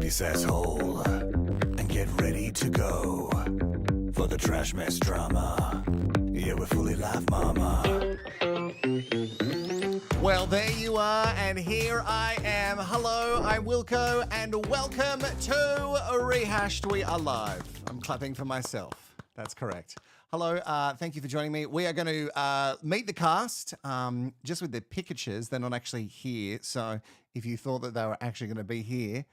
this asshole and get ready to go for the trash mess drama. Yeah, we're fully live, mama. Well, there you are, and here I am. Hello, I'm Wilko, and welcome to Rehashed. We are live. I'm clapping for myself. That's correct. Hello, thank you for joining me. We are going to meet the cast just with their pictures. They're not actually here, so if you thought that they were actually going to be here,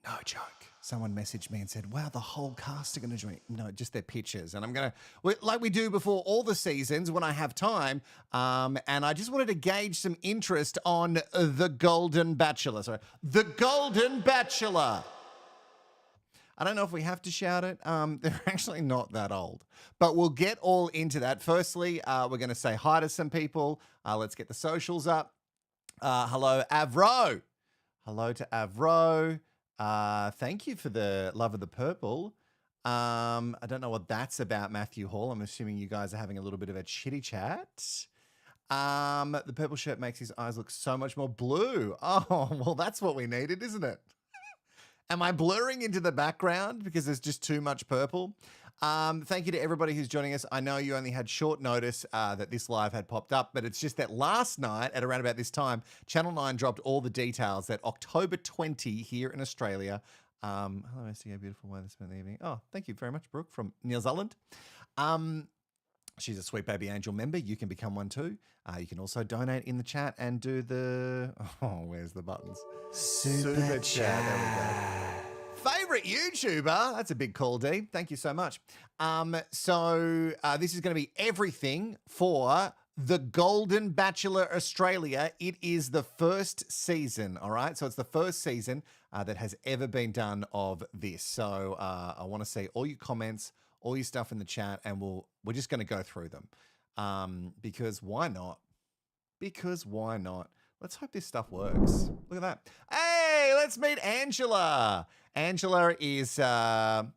no joke. Someone messaged me and said, wow, the whole cast are going to join. No, just their pictures. And I'm going to, like we do before all the seasons when I have time, and I just wanted to gauge some interest on the Golden Bachelor. Sorry, the Golden Bachelor. I don't know if we have to shout it. They're actually not that old. But we'll get all into that. Firstly, we're going to say hi to some people. Let's get the socials up. Hello, Avro. Hello to Avro. Thank you for the love of the purple. I don't know what that's about, Matthew Hall. I'm assuming you guys are having a little bit of a chitty chat. The purple shirt makes his eyes look so much more blue. Oh, well, that's what we needed, isn't it? Am I blurring into the background because there's just too much purple? Thank you to everybody who's joining us. I know you only had short notice that this live had popped up, but it's just that last night at around about this time, Channel 9 dropped all the details that October 20 here in Australia. Hello, SDA, beautiful way to spend the evening. Oh, thank you very much, Brooke from New Zealand. She's a Sweet Baby Angel member. You can become one too. You can also donate in the chat and do the... Oh, where's the buttons? Super chat. There we go. Favorite YouTuber. That's a big call, D. Thank you so much. So this is going to be everything for the Golden Bachelor Australia. It is the first season, all right? So it's the first season that has ever been done of this. So I want to see all your comments, all your stuff in the chat, and we're just going to go through them. Because why not? Because why not? Let's hope this stuff works. Look at that. Hey, let's meet Angela. Angela is, well,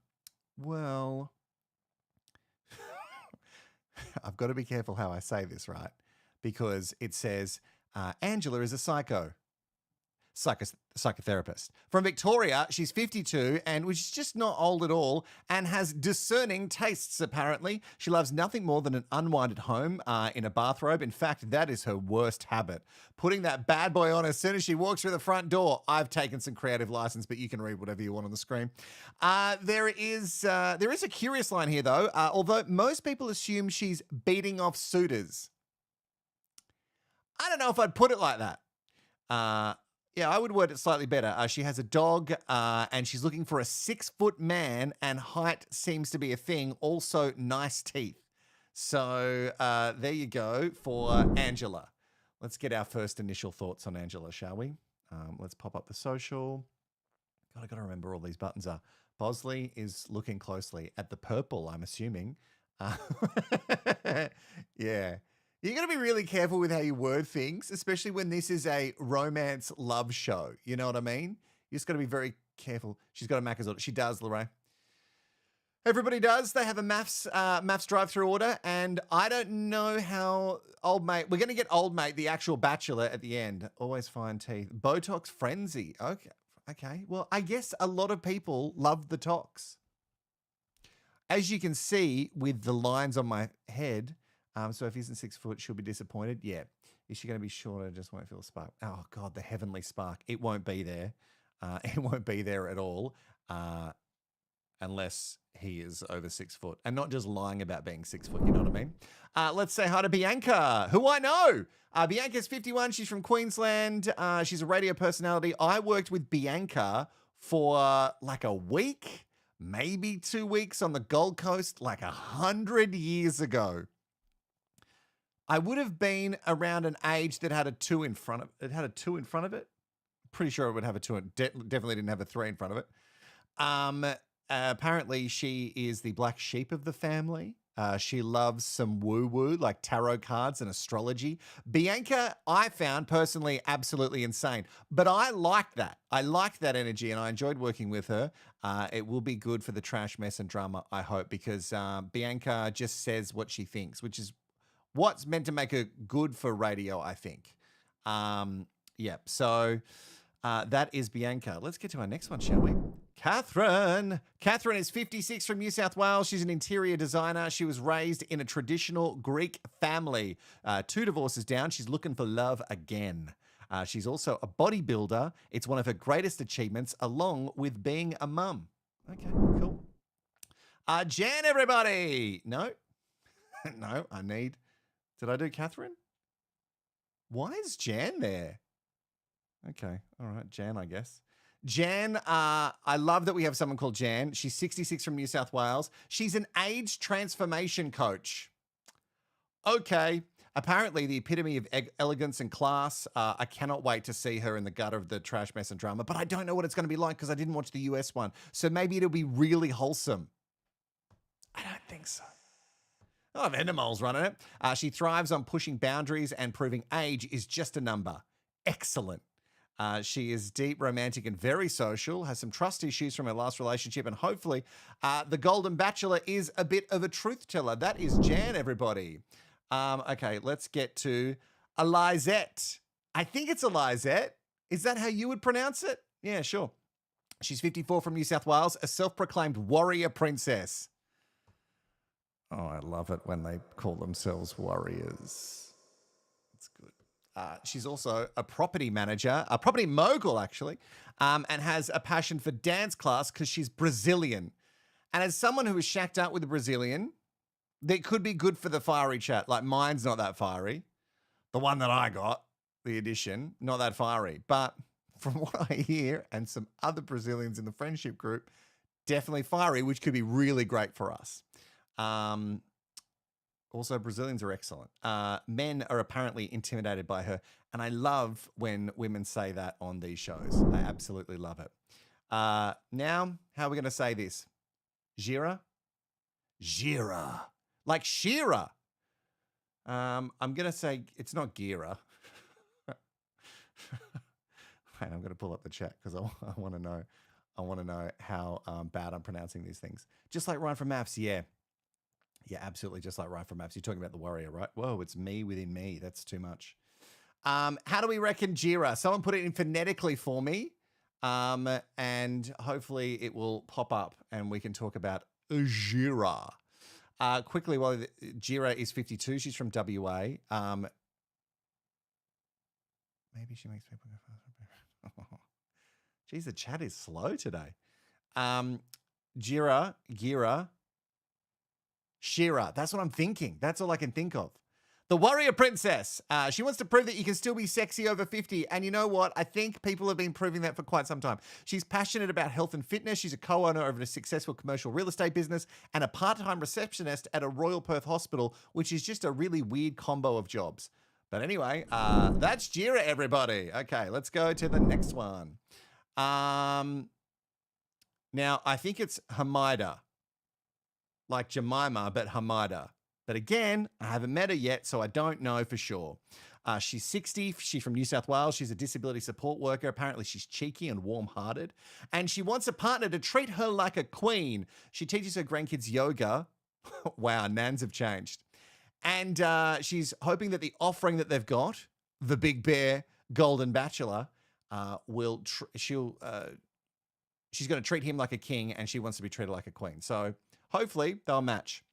I've got to be careful how I say this, right? Because it says, Angela is a psychotherapist. From Victoria, she's 52 and which is just not old at all and has discerning tastes, apparently. She loves nothing more than an unwinded home in a bathrobe. In fact, that is her worst habit. Putting that bad boy on as soon as she walks through the front door. I've taken some creative license, but you can read whatever you want on the screen. There is a curious line here, though. Although most people assume she's beating off suitors. I don't know if I'd put it like that. Yeah, I would word it slightly better. She has a dog and she's looking for a 6-foot man, and height seems to be a thing. Also, nice teeth. So there you go for Angela. Let's get our first initial thoughts on Angela, shall we? Let's pop up the social. God, I got to remember all these buttons are. Bosley is looking closely at the purple, I'm assuming. Yeah. You got to be really careful with how you word things, especially when this is a romance love show. You know what I mean? You just got to be very careful. She's got a Macca's order. She does, Lorraine. Everybody does. They have a maths drive-through order, and I don't know how old mate. We're going to get old mate, the actual bachelor, at the end. Always fine teeth. Botox frenzy. Okay. Well, I guess a lot of people love the tox. As you can see with the lines on my head. So if he isn't 6 foot, she'll be disappointed. Yeah. Is she going to be shorter? Just won't feel a spark. Oh, God, the heavenly spark. It won't be there. It won't be there at all unless he is over 6 foot. And not just lying about being 6 foot, you know what I mean? Let's say hi to Bianca, who I know. Bianca's 51. She's from Queensland. She's a radio personality. I worked with Bianca for like a week, maybe 2 weeks on the Gold Coast, like 100 years ago. I would have been around an age that had a 2 in front of it. It had a 2 in front of it. Pretty sure it would have a 2. Definitely didn't have a 3 in front of it. Apparently, she is the black sheep of the family. She loves some woo-woo, like tarot cards and astrology. Bianca, I found personally absolutely insane. But I like that. I like that energy, and I enjoyed working with her. It will be good for the trash, mess, and drama, I hope, because Bianca just says what she thinks, which is what's meant to make her good for radio, I think. Yeah, so That is Bianca. Let's get to our next one, shall we? Catherine. Catherine is 56 from New South Wales. She's an interior designer. She was raised in a traditional Greek family. 2 divorces down. She's looking for love again. She's also a bodybuilder. It's one of her greatest achievements, along with being a mum. Okay, cool. Jan, everybody. No. No, Did I do Catherine? Why is Jan there? Okay, all right, Jan, I guess. Jan, I love that we have someone called Jan. She's 66 from New South Wales. She's an age transformation coach. Okay, apparently the epitome of elegance and class. I cannot wait to see her in the gutter of the trash, mess and drama, but I don't know what it's going to be like because I didn't watch the US one. So maybe it'll be really wholesome. I don't think so. Oh, Endemol's running it. She thrives on pushing boundaries and proving age is just a number. Excellent. She is deep, romantic, and very social, has some trust issues from her last relationship, and hopefully the Golden Bachelor is a bit of a truth teller. That is Jan, everybody. Okay, let's get to Elizette. I think it's Elizette. Is that how you would pronounce it? Yeah, sure. She's 54 from New South Wales, a self-proclaimed warrior princess. Oh, I love it when they call themselves warriors. It's good. She's also a property manager, a property mogul, actually, and has a passion for dance class because she's Brazilian. And as someone who is shacked up with a Brazilian, that could be good for the fiery chat. Like, mine's not that fiery. The one that I got, the edition, not that fiery. But from what I hear, and some other Brazilians in the friendship group, definitely fiery, which could be really great for us. Also, Brazilians are excellent. Men are apparently intimidated by her. And I love when women say that on these shows. I absolutely love it. Now, how are we going to say this? Gira? Gira. Like Shira. I'm going to say it's not Gira. Wait, I'm going to pull up the chat because I want to know. I want to know how bad I'm pronouncing these things. Just like Ryan from Maths, yeah. Yeah, absolutely. Just like Ryan from Maths. You're talking about the warrior, right? Whoa, it's me within me. That's too much. How do we reckon Gira? Someone put it in phonetically for me. And hopefully it will pop up and we can talk about Gira. Quickly, while Gira is 52, she's from WA. Maybe she makes people go faster. Geez, the chat is slow today. Gira, Shira. That's what I'm thinking. That's all I can think of. The warrior princess. She wants to prove that you can still be sexy over 50. And you know what? I think people have been proving that for quite some time. She's passionate about health and fitness. She's a co-owner of a successful commercial real estate business and a part-time receptionist at a Royal Perth hospital, which is just a really weird combo of jobs. But anyway, that's Gira, everybody. Okay, let's go to the next one. Now, I think it's Hamida. Like Jemima, but Hamida. But again, I haven't met her yet, so I don't know for sure. She's 60. She's from New South Wales. She's a disability support worker. Apparently, she's cheeky and warm-hearted. And she wants a partner to treat her like a queen. She teaches her grandkids yoga. Wow, nans have changed. And she's hoping that the offering that they've got, the Big Bear Golden Bachelor, she's going to treat him like a king, and she wants to be treated like a queen. So hopefully they'll match.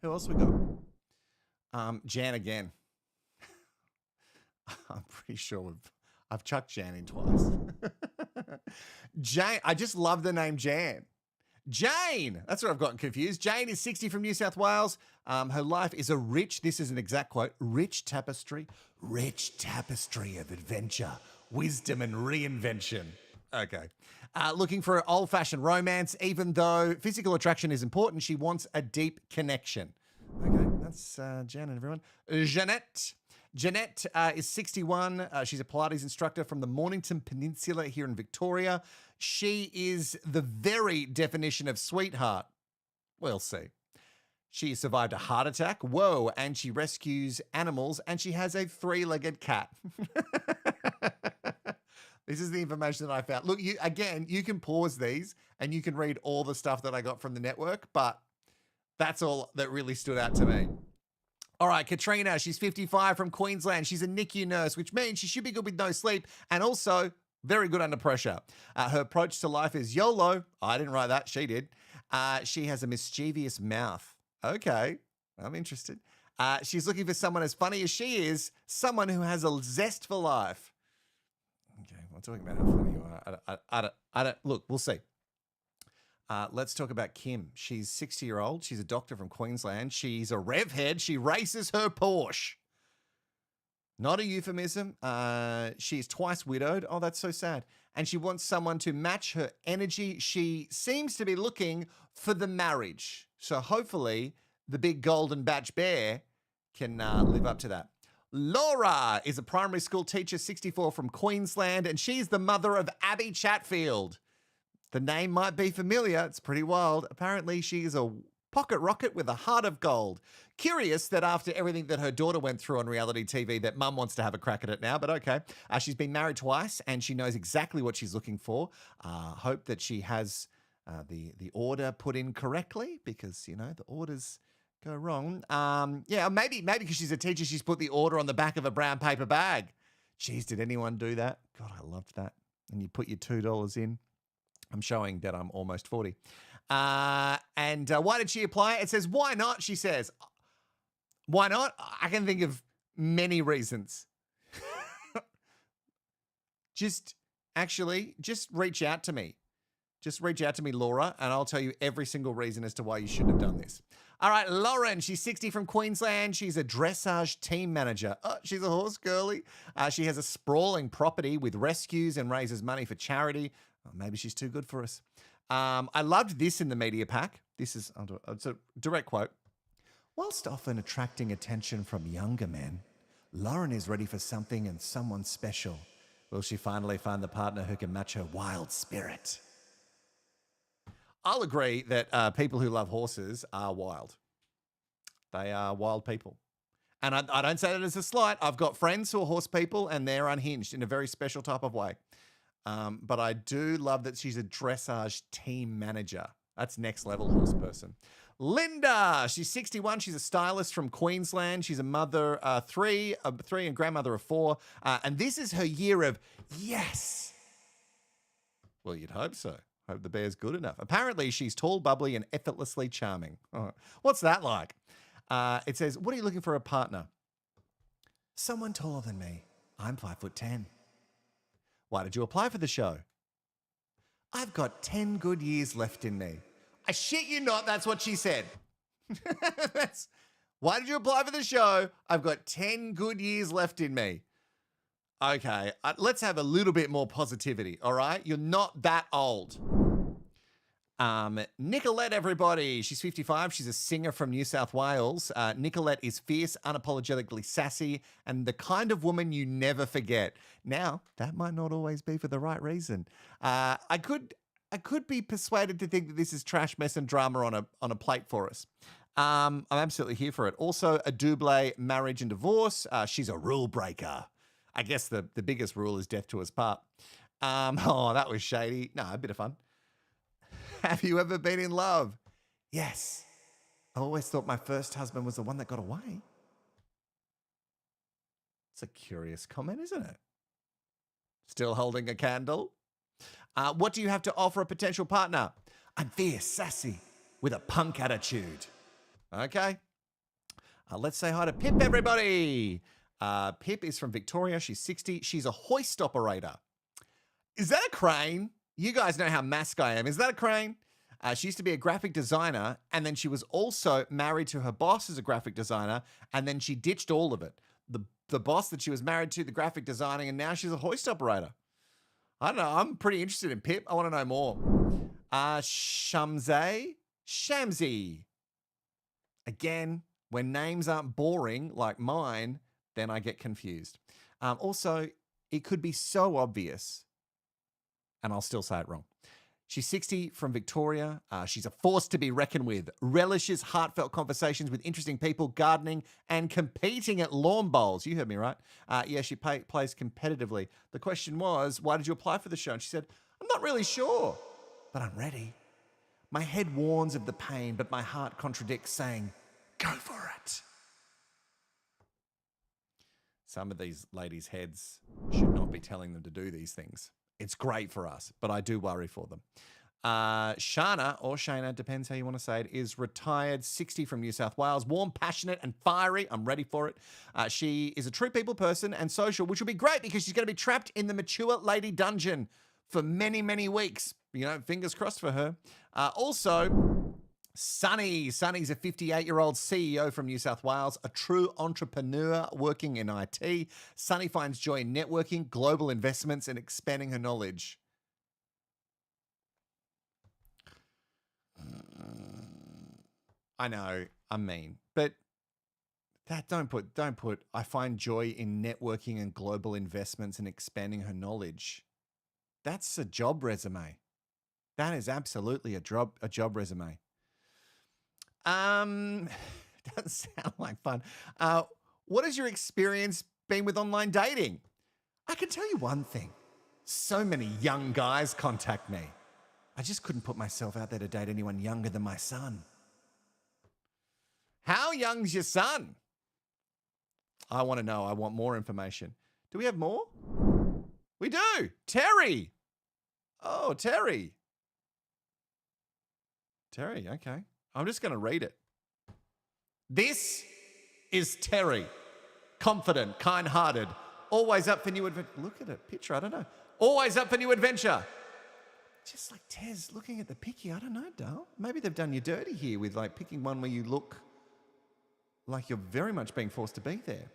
Who else we got? Jan again. I'm pretty sure I've chucked Jan in twice. Jane, I just love the name Jan. Jane, that's where I've gotten confused. Jane is 60 from New South Wales. Her life is a rich, this is an exact quote, rich tapestry of adventure, wisdom and reinvention. Okay. Looking for an old-fashioned romance, even though physical attraction is important, she wants a deep connection. Okay, that's Jan and everyone. Jeanette is 61. She's a Pilates instructor from the Mornington Peninsula here in Victoria. She is the very definition of sweetheart. We'll see. She survived a heart attack. Whoa. And she rescues animals. And she has a 3-legged cat. This is the information that I found. Look, you can pause these and you can read all the stuff that I got from the network, but that's all that really stood out to me. All right, Katrina, she's 55 from Queensland. She's a NICU nurse, which means she should be good with no sleep and also Very good under pressure. Her approach to life is YOLO. I didn't write that. She did. She has a mischievous mouth. Okay, I'm interested. She's looking for someone as funny as she is, someone who has a zest for life. Okay, we're talking about how funny you are. I don't. Look, we'll see. Let's talk about Kim. She's 60-year-old. She's a doctor from Queensland. She's a rev head. She races her Porsche. Not a euphemism. She's twice widowed. Oh, that's so sad. And she wants someone to match her energy. She seems to be looking for the marriage. So hopefully the big golden batch bear can live up to that. Laura is a primary school teacher, 64 from Queensland, and she's the mother of Abby Chatfield. The name might be familiar. It's pretty wild. Apparently, she is a pocket rocket with a heart of gold. Curious that after everything that her daughter went through on reality TV, that mum wants to have a crack at it now, but okay. She's been married twice, and she knows exactly what she's looking for. Hope that she has the order put in correctly, because, you know, the orders go wrong. Yeah, maybe because she's a teacher, she's put the order on the back of a brown paper bag. Jeez, did anyone do that? God, I loved that. And you put your $2 in. I'm showing that I'm almost 40. And why did she apply? It says, why not? She says, why not? I can think of many reasons. Just reach out to me. Just reach out to me, Laura, and I'll tell you every single reason as to why you shouldn't have done this. All right, Lauren, she's 60 from Queensland. She's a dressage team manager. Oh, she's a horse girly. She has a sprawling property with rescues and raises money for charity. Oh, maybe she's too good for us. I loved this in the media pack. It's a direct quote. Whilst often attracting attention from younger men, Lauren is ready for something and someone special. Will she finally find the partner who can match her wild spirit? I'll agree that people who love horses are wild. They are wild people. And I don't say that as a slight. I've got friends who are horse people and they're unhinged in a very special type of way. But I do love that she's a dressage team manager. That's next level horse person. Linda, she's 61. She's a stylist from Queensland. She's a mother three and grandmother of 4. And this is her year of yes. Well, you'd hope so. Hope the bear's good enough. Apparently, she's tall, bubbly, and effortlessly charming. Oh, what's that like? It says, what are you looking for a partner? Someone taller than me. I'm 5'10". Why did you apply for the show? I've got 10 good years left in me. I shit you not, that's what she said. Why did you apply for the show? I've got 10 good years left in me. Okay, let's have a little bit more positivity, all right? You're not that old. Nicolette, everybody. She's 55. She's a singer from New South Wales. Nicolette is fierce, unapologetically sassy, and the kind of woman you never forget. Now, that might not always be for the right reason. I could be persuaded to think that this is trash, mess, and drama on a plate for us. I'm absolutely here for it. Also, a double marriage and divorce. She's a rule breaker. I guess the biggest rule is death to us part. Oh, that was shady. No, a bit of fun. Have you ever been in love? Yes. I always thought my first husband was the one that got away. It's a curious comment, isn't it? Still holding a candle? What do you have to offer a potential partner? I'm fierce, sassy, with a punk attitude. Okay. Let's say hi to Pip, everybody. Pip is from Victoria. She's 60. She's a hoist operator. Is that a crane? You guys know how mask I am. Is that a crane? She used to be a graphic designer, and then she was also married to her boss as a graphic designer, and then she ditched all of it. The boss that she was married to, the graphic designing, and now she's a hoist operator. I don't know. I'm pretty interested in Pip. I want to know more. Shamsi. Again, when names aren't boring like mine, then I get confused. Also, it could be so obvious, and I'll still say it wrong. She's 60 from Victoria. She's a force to be reckoned with. Relishes heartfelt conversations with interesting people, gardening, and competing at lawn bowls. You heard me right. Yeah, she plays competitively. The question was, why did you apply for the show? And she said, I'm not really sure, but I'm ready. My head warns of the pain, but my heart contradicts, saying, go for it. Some of these ladies' heads should not be telling them to do these things. It's great for us, but I do worry for them. Shana, or Shana, depends how you want to say it, is retired, 60 from New South Wales, warm, passionate, and fiery. I'm ready for it. She is a true people person and social, which will be great because she's going to be trapped in the mature lady dungeon for many, many weeks. You know, fingers crossed for her. Also, Sunny. Sunny's a 58-year-old CEO from New South Wales, a true entrepreneur working in IT. Sunny finds joy in networking, global investments, and expanding her knowledge. I know, I'm mean, but don't put, I find joy in networking and global investments and expanding her knowledge. That's a job resume. That is absolutely a job resume. Doesn't sound like fun. What has your experience been with online dating? I can tell you one thing. So many young guys contact me. I just couldn't put myself out there to date anyone younger than my son. How young's your son? I want to know. I want more information. Do we have more? We do. Terry. Oh, Terry. Terry, okay. I'm just going to read it. This is Terry. Confident, kind-hearted, always up for new adventure. Look at it, picture, I don't know. Always up for new adventure. Just like Tez looking at the picky, I don't know, Dale. Maybe they've done you dirty here with like picking one where you look like you're very much being forced to be there.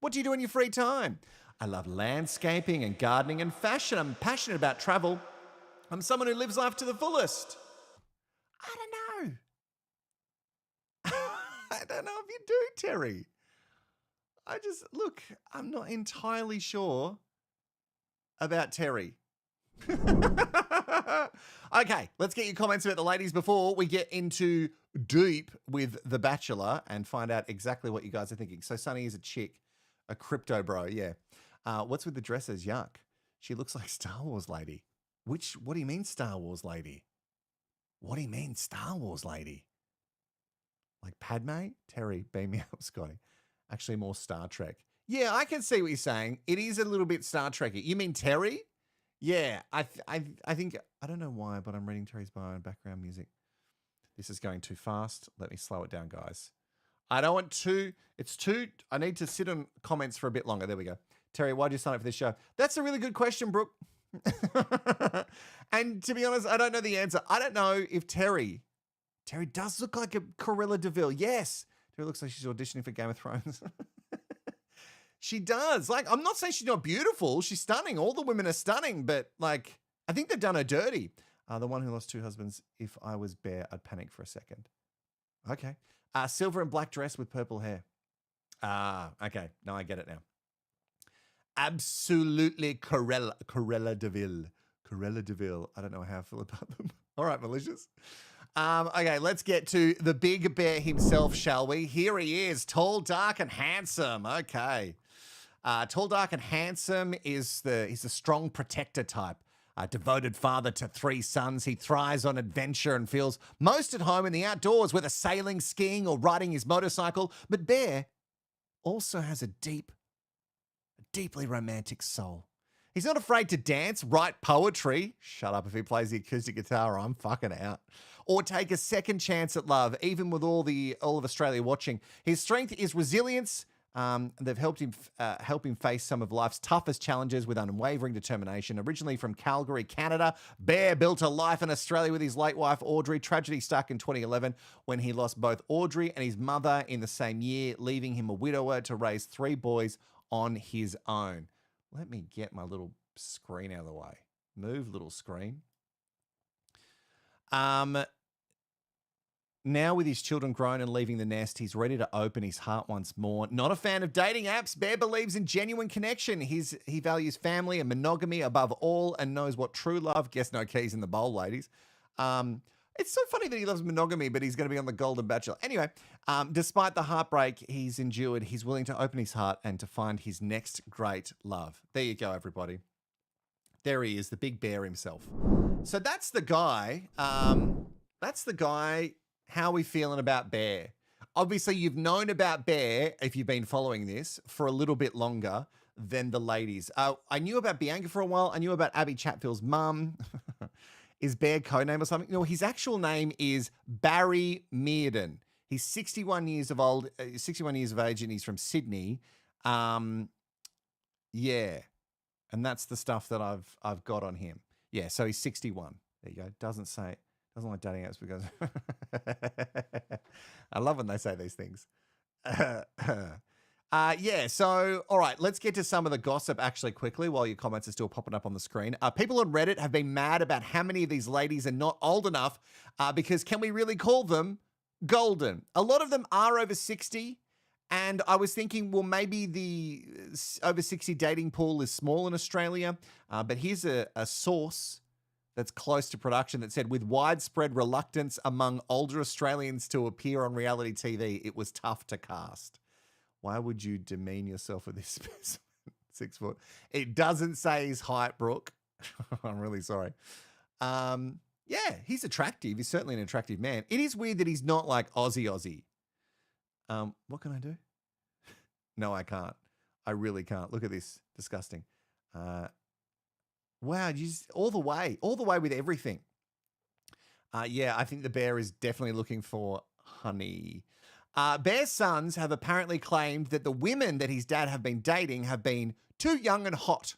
What do you do in your free time? I love landscaping and gardening and fashion. I'm passionate about travel. I'm someone who lives life to the fullest. I don't know. I don't know if you do, Terry. I'm not entirely sure about Terry. Okay, let's get your comments about the ladies before we get into deep with The Bachelor and find out exactly what you guys are thinking. So Sunny is a chick, a crypto bro, yeah. What's with the dresses? Yuck. She looks like Star Wars lady. What do you mean Star Wars lady? What do you mean Star Wars lady? Like Padme? Terry, beam me up, Scotty. Actually more Star Trek. Yeah, I can see what you're saying. It is a little bit Star Trek-y. You mean Terry? Yeah, I think, I don't know why, but I'm reading Terry's bio and background music. This is going too fast. Let me slow it down, guys. I don't want to, I need to sit on comments for a bit longer. There we go. Terry, why'd you sign up for this show? That's a really good question, Brooke. And to be honest, I don't know the answer. I don't know if Terry does look like a Cruella de Vil. Yes. Terry looks like she's auditioning for Game of Thrones. She does. Like, I'm not saying she's not beautiful. She's stunning. All the women are stunning, but like, I think they've done her dirty. The one who lost 2 husbands. If I was Bear, I'd panic for a second. Okay. Silver and black dress with purple hair. Okay. Now I get it now. Absolutely Cruella de Vil. Cruella de Vil. I don't know how I feel about them. All right, malicious. Okay, let's get to the big bear himself, shall we? Here he is, tall, dark, and handsome. Okay. Tall, dark, and handsome he's a strong protector type. A devoted father to 3 sons. He thrives on adventure and feels most at home in the outdoors, whether sailing, skiing, or riding his motorcycle. But Bear also has a deeply romantic soul. He's not afraid to dance, write poetry. Shut up if he plays the acoustic guitar, I'm fucking out. Or take a second chance at love, even with all of Australia watching. His strength is resilience. They've helped him face some of life's toughest challenges with unwavering determination. Originally from Calgary, Canada, Bear built a life in Australia with his late wife, Audrey. Tragedy struck in 2011 when he lost both Audrey and his mother in the same year, leaving him a widower to raise 3 boys on his own. Let me get my little screen out of the way. Move, little screen. Now with his children grown and leaving the nest, he's ready to open his heart once more. Not a fan of dating apps, Bear believes in genuine connection. He values family and monogamy above all and knows what true love. Guess no keys in the bowl, ladies. It's so funny that he loves monogamy, but he's going to be on the Golden Bachelor. Anyway, despite the heartbreak he's endured, he's willing to open his heart and to find his next great love. There you go, everybody. There he is, the big bear himself. So that's the guy. How are we feeling about Bear? Obviously, you've known about Bear, if you've been following this, for a little bit longer than the ladies. I knew about Bianca for a while. I knew about Abby Chatfield's mum. Is Bear codename or something? No, his actual name is Barry Mearden. He's 61 years of old, 61 years of age, and he's from Sydney. Yeah, and that's the stuff that I've got on him. Yeah, so he's 61. There you go. Doesn't like dating apps because I love when they say these things. Yeah, so, all right, let's get to some of the gossip actually quickly while your comments are still popping up on the screen. People on Reddit have been mad about how many of these ladies are not old enough because can we really call them golden? A lot of them are over 60, and I was thinking, well, maybe the over 60 dating pool is small in Australia, but here's a source that's close to production that said, with widespread reluctance among older Australians to appear on reality TV, it was tough to cast. Why would you demean yourself with this specimen? 6 foot. It doesn't say his height, Brooke. I'm really sorry. Yeah, he's attractive. He's certainly an attractive man. It is weird that he's not like Aussie. What can I do? No, I can't. I really can't. Look at this. Disgusting. Wow, just all the way with everything. Yeah, I think the bear is definitely looking for honey. Bear's sons have apparently claimed that the women that his dad have been dating have been too young and hot.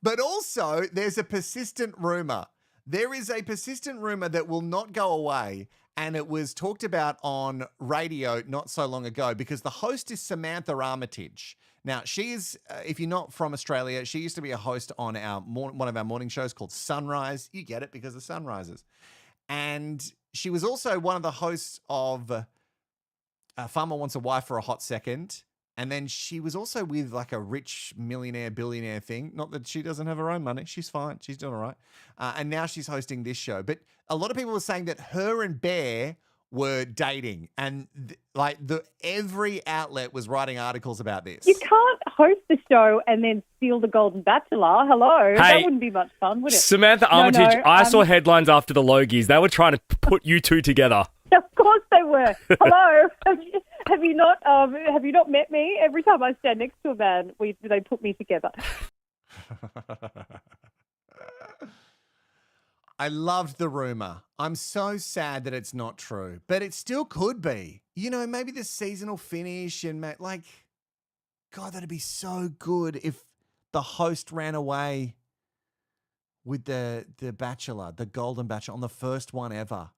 But also, there's a persistent rumor. There is a persistent rumor that will not go away, and it was talked about on radio not so long ago because the host is Samantha Armitage. Now, she is, if you're not from Australia, she used to be a host on one of our morning shows called Sunrise. You get it because of Sunrises. And she was also one of the hosts of Farmer Wants a Wife for a hot second. And then she was also with like a rich millionaire, billionaire thing. Not that she doesn't have her own money. She's fine. She's doing all right. And now she's hosting this show. But a lot of people were saying that her and Bear were dating. And every outlet was writing articles about this. You can't host the show and then steal the Golden Bachelor. Hello. Hey, that wouldn't be much fun, would it? Samantha Armitage, I saw headlines after the Logies. They were trying to put you two together. Of course they were. Hello. Have you not met me? Every time I stand next to a man, they put me together. I loved the rumor. I'm so sad that it's not true, but it still could be. You know, maybe the season will finish and God, that'd be so good if the host ran away with the Bachelor, the Golden Bachelor, on the first one ever.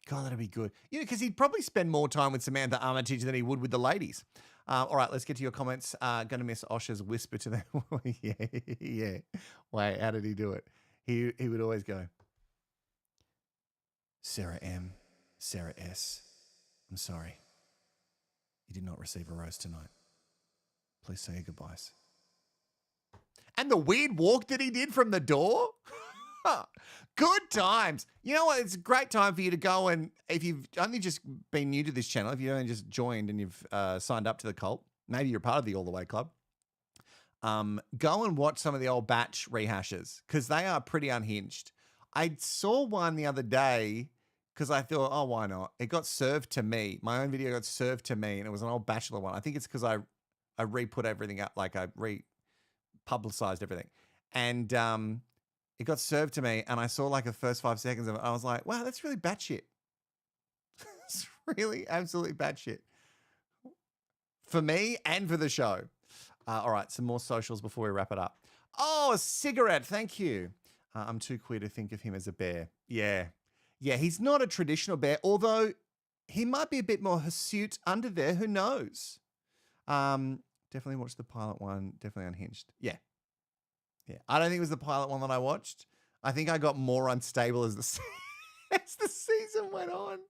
God, that'd be good. You know, because he'd probably spend more time with Samantha Armitage than he would with the ladies. All right, let's get to your comments. Going to miss Osha's whisper to them. Yeah. Wait, how did he do it? He would always go, Sarah M, Sarah S, I'm sorry. You did not receive a rose tonight. Please say your goodbyes. And the weird walk that he did from the door? Good times. You know what? It's a great time for you to go and, if you've only just been new to this channel, if you've only just joined and you've signed up to the cult, maybe you're part of the All The Way Club, go and watch some of the old batch rehashes because they are pretty unhinged. I saw one the other day because I thought, oh, why not? It got served to me. My own video got served to me, and it was an old Bachelor one. I think it's because I re-put everything up, like I re-publicized everything. And it got served to me, and I saw like the first 5 seconds of it. I was like, wow, that's really batshit. It's really absolutely batshit. For me and for the show. All right, some more socials before we wrap it up. Oh, a cigarette. Thank you. I'm too queer to think of him as a bear. Yeah, he's not a traditional bear, although he might be a bit more hirsute under there. Who knows? Definitely watched the pilot one. Definitely unhinged. Yeah. I don't think it was the pilot one that I watched. I think I got more unstable as the season went on.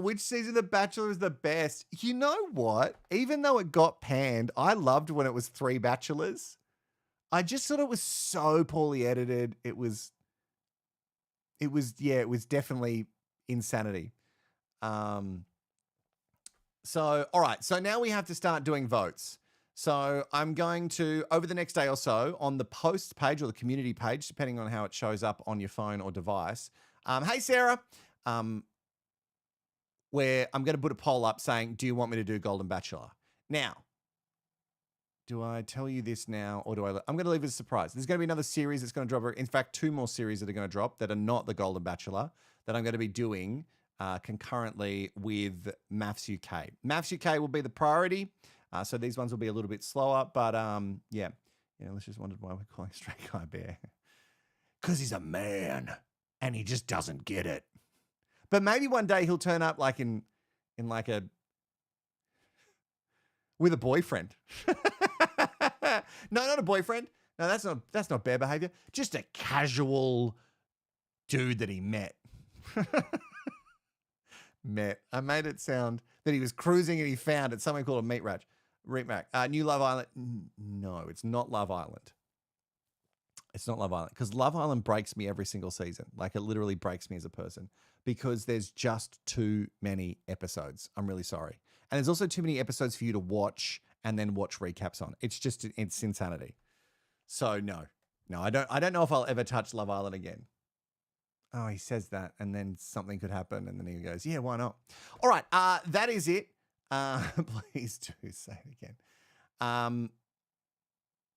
Which season of The Bachelor is the best? You know what? Even though it got panned, I loved when it was 3 bachelors. I just thought it was so poorly edited. It was definitely insanity. So, all right. So now we have to start doing votes. So I'm going to, over the next day or so, on the post page or the community page, depending on how it shows up on your phone or device. Hey, Sarah. Where I'm going to put a poll up saying, do you want me to do Golden Bachelor? Now, do I tell you this now or do I? I'm going to leave it as a surprise. There's going to be another series that's going to drop. In fact, 2 more series that are going to drop that are not the Golden Bachelor that I'm going to be doing concurrently with Maths UK. Maths UK will be the priority. So these ones will be a little bit slower. But yeah, let's just wonder why we're calling Straight Guy Bear. Because he's a man and he just doesn't get it. But maybe one day he'll turn up like in like a with a boyfriend. No, not a boyfriend. No, that's not bear behavior. Just a casual dude that he met. I made it sound that he was cruising and he found it. Something called a meat rack. New Love Island. No, it's not Love Island. It's not Love Island because Love Island breaks me every single season. Like it literally breaks me as a person because there's just too many episodes. I'm really sorry. And there's also too many episodes for you to watch and then watch recaps on. It's insanity. So no, I don't know if I'll ever touch Love Island again. Oh, he says that and then something could happen and then he goes, yeah, why not? All right, that is it. Please do say it again.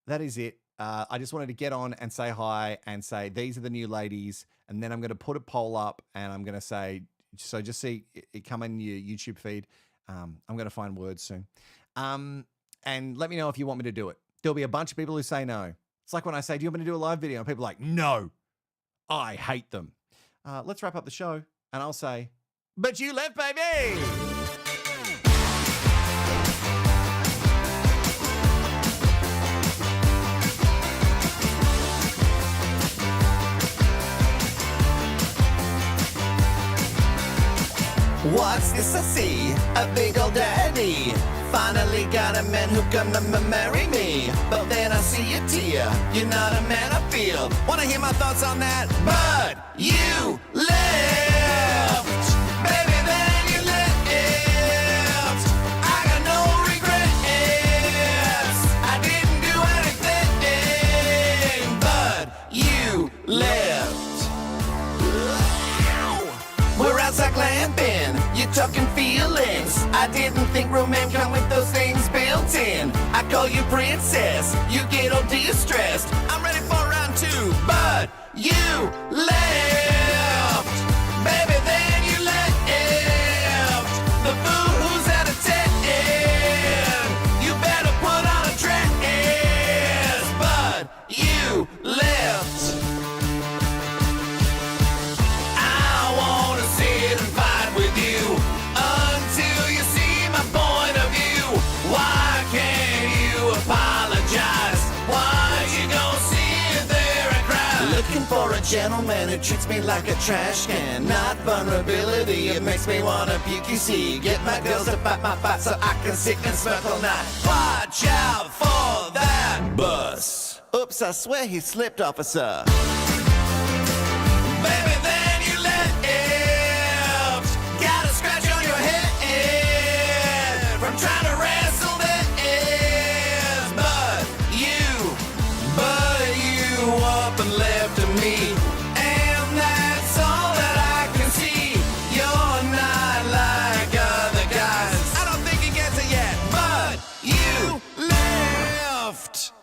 That is it. I just wanted to get on and say hi and say these are the new ladies. And then I'm going to put a poll up and I'm going to say, so just see it come in your YouTube feed. I'm going to find words soon. And let me know if you want me to do it. There'll be a bunch of people who say no. It's like when I say, do you want me to do a live video? And people are like, no, I hate them. Let's wrap up the show. And I'll say, but you left, baby. What's this I see? A big old daddy. Finally got a man who gonna marry me. But then I see a tear. You're not a man I feel. Wanna hear my thoughts on that? But you left. Baby, then you left. I got no regrets. I didn't do anything. But you left. We're outside glamping, you're talking feelings. I didn't think romance come with those things built in. I call you princess, you get all distressed. I'm ready for round 2, but you left. Baby, then you left. The fool who's out of 10. You better put on a dress, but you left. For a gentleman who treats me like a trash can. Not vulnerability, it makes me wanna puke, you see. Get my girls to bite my butt so I can sit and smoke all night. Watch out for that bus. Oops, I swear he slipped, officer. Baby, then you left. Got a scratch on your head from trying to wrestle that ass. But you up and left to me, and that's all that I can see. You're not like other guys. I don't think he gets it yet, but you left.